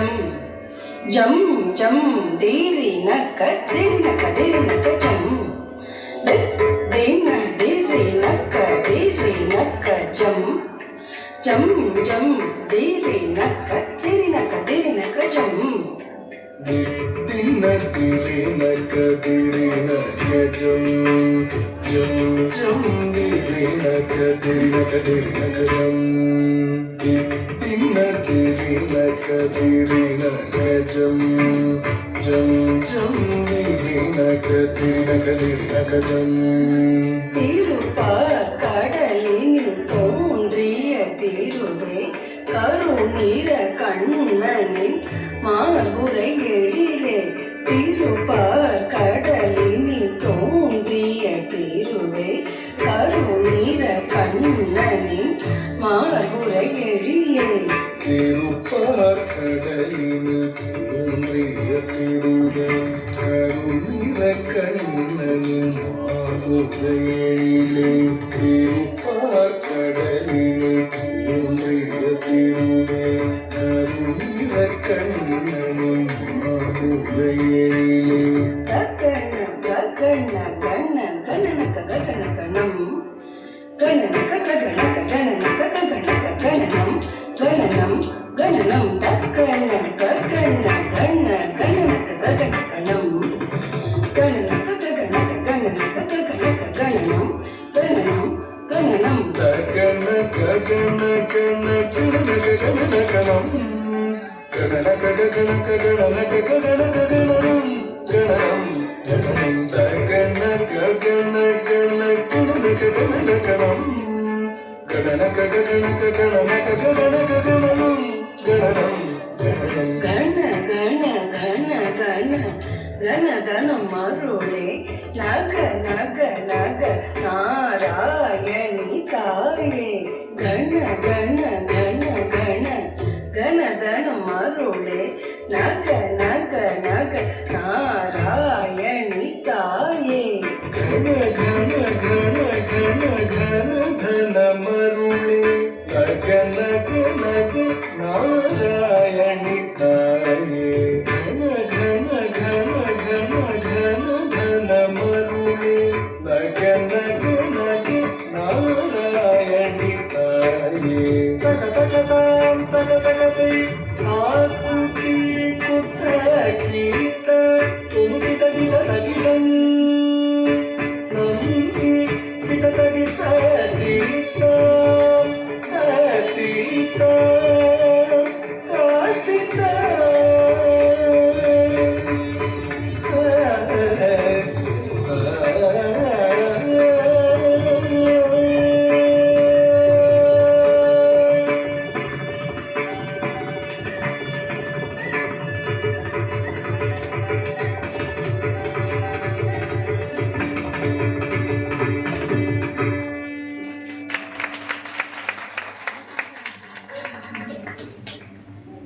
ஜம் ஜம் ஜம் theory நக்க theory நக்க theory நக்க ஜம் தீன theory நக்க ஜம் ஜம் ஜம் theory நக்க theory நக்க ஜம் தின theory நக்க ஜம் ஜம் ஜம் theory நக்க ஜம் தின theory நக்க ஜம் ஜம் ஜம் theory நக்க ஜம் திருப்பார் கடலினில் தோன்றிய திருவே கருநீர கண்ணனின் மார்புரை எழிலே திருப்பார் கடலினில் தோன்றிய திருவே கருநீர கண்ணனின் மார்புரை எழிலே திருப்பார் கடலினில் தோன்றிய திருவே கருநீர கண்ணனின் மார்புரை எழிலே திருப்பார் கடலினில் தோன்றிய திருவே கருநீர கண்ணனின் மார்புரை எழிலே ககன ககன கன கனனக ககன கணம் கனனக ககனக கனனக ககனக கணனம் கணனம் கணனம் தக்கன ககன கன கனனக ககன கணம் கனனக ககனக கனனக ககனக கணனம் கணனம் கணனம் ககன ககன கன கனனக ககன கணம் ககனக ககனக கணனக ககனக கணனம் கணனம் கணனம் தகன ககன கன கனனக ககன கணம் ககனக ககனக கணனக ககனக கணனம் கணனம் கணனம் கண கண கண கண கண கண மருளே நக நக நக நாராயணி தாயே கண கண கண கண கண கண மருளே நக